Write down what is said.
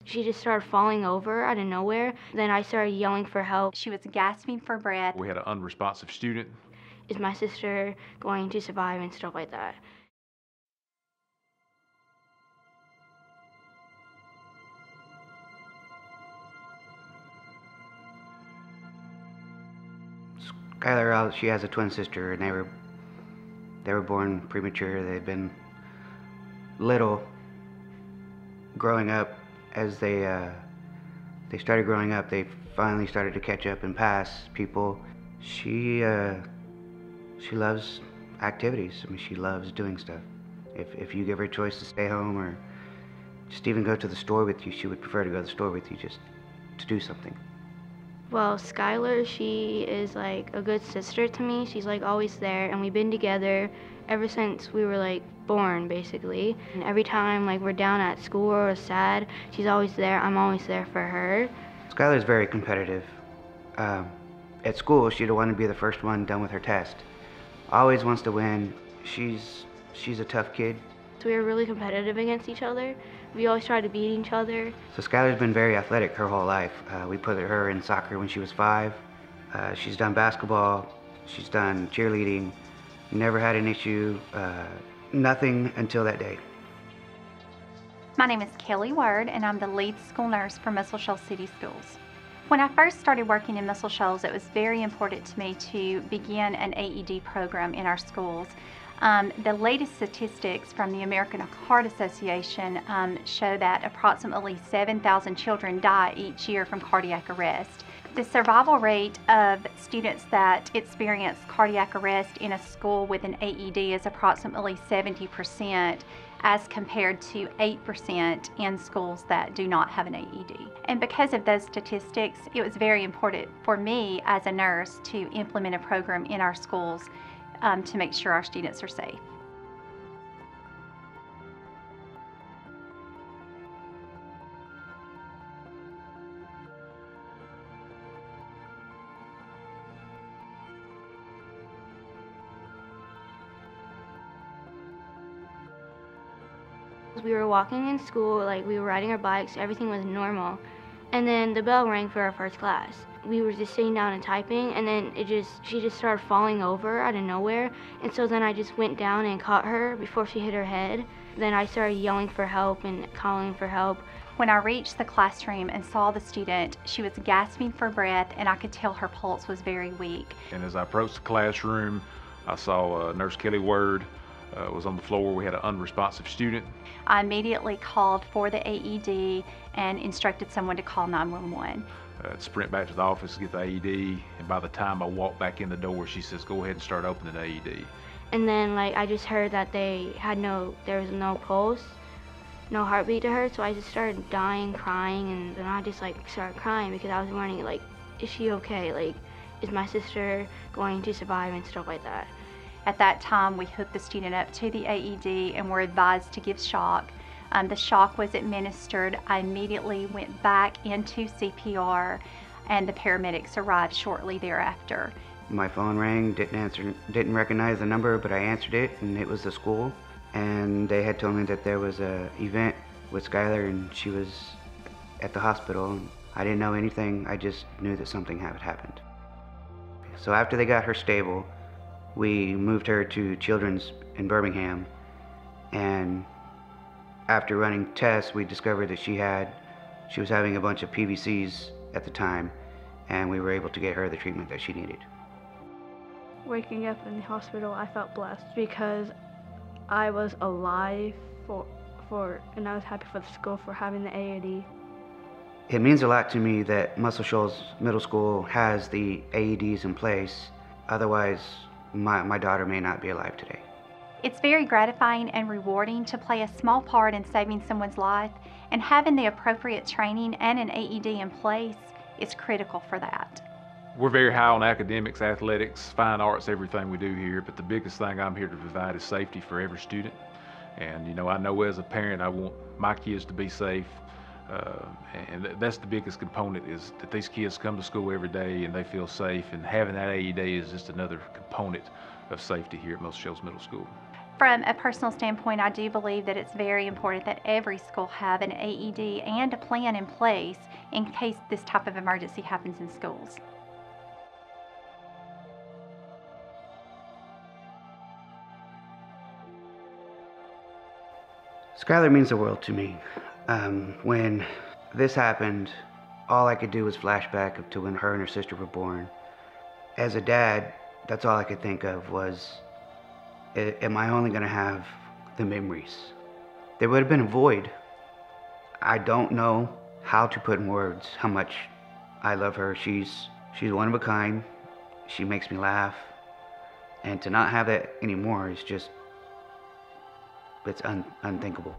She just started falling over out of nowhere. Then I started yelling for help. She was gasping for breath. We had an unresponsive student. Is my sister going to survive and stuff like that? Skylar, she has a twin sister, and they were born premature. They've been little growing up. As they started growing up, they finally started to catch up and pass people. She loves activities. I mean, she loves doing stuff. If you give her a choice to stay home or just even go to the store with you, she would prefer to go to the store with you just to do something. Well, Skylar, she is like a good sister to me. She's like always there, and we've been together ever since we were like born, basically. And every time like we're down at school or sad, she's always there. I'm always there for her. Skylar's very competitive. At school, she'd want to be the first one done with her test. Always wants to win. She's a tough kid. So we were really competitive against each other. We always tried to beat each other. So Skylar's been very athletic her whole life. We put her in soccer when she was 5. She's done basketball. She's done cheerleading. Never had an issue. Nothing until that day. My name is Kelly Word, and I'm the lead school nurse for Muscle Shoals City Schools. When I first started working in Muscle Shoals, it was very important to me to begin an AED program in our schools. The latest statistics from the American Heart Association show that approximately 7,000 children die each year from cardiac arrest. The survival rate of students that experience cardiac arrest in a school with an AED is approximately 70%, as compared to 8% in schools that do not have an AED. And because of those statistics, it was very important for me as a nurse to implement a program in our schools to make sure our students are safe. We were walking in school, like we were riding our bikes, everything was normal. And then the bell rang for our first class. We were just sitting down and typing, and then she just started falling over out of nowhere. And so then I just went down and caught her before she hit her head. Then I started yelling for help and calling for help. When I reached the classroom and saw the student, she was gasping for breath, and I could tell her pulse was very weak. And as I approached the classroom, I saw Nurse Kelly Word was on the floor. We had an unresponsive student. I immediately called for the AED and instructed someone to call 911. Sprint back to the office to get the AED, and by the time I walked back in the door, she says, "Go ahead and start opening the AED." And then like I just heard that there was no pulse, no heartbeat to her, so I just started dying, crying, and then I just like started crying because I was wondering, like, is she okay? Like, is my sister going to survive and stuff like that? At that time, we hooked the student up to the AED and were advised to give shock. The shock was administered. I immediately went back into CPR, and the paramedics arrived shortly thereafter. My phone rang, didn't recognize the number, but I answered it, and it was the school. And they had told me that there was an event with Skylar, and she was at the hospital. I didn't know anything, I just knew that something had happened. So after they got her stable, we moved her to Children's in Birmingham, and after running tests, we discovered that she was having a bunch of PVCs at the time, and we were able to get her the treatment that she needed. Waking up in the hospital, I felt blessed because I was alive and I was happy for the school for having the AED. It means a lot to me that Muscle Shoals Middle School has the AEDs in place. Otherwise, my daughter may not be alive today. It's very gratifying and rewarding to play a small part in saving someone's life, and having the appropriate training and an AED in place is critical for that. We're very high on academics, athletics, fine arts, everything we do here, but the biggest thing I'm here to provide is safety for every student. And I know as a parent, I want my kids to be safe. And that's the biggest component, is that these kids come to school every day and they feel safe, and having that AED is just another component of safety here at Muscle Shoals Middle School. From a personal standpoint, I do believe that it's very important that every school have an AED and a plan in place in case this type of emergency happens in schools. Skylar means the world to me. When this happened, all I could do was flashback to when her and her sister were born. As a dad, that's all I could think of was, am I only gonna have the memories? There would have been a void. I don't know how to put in words how much I love her. She's one of a kind. She makes me laugh. And to not have that anymore is just, it's unthinkable.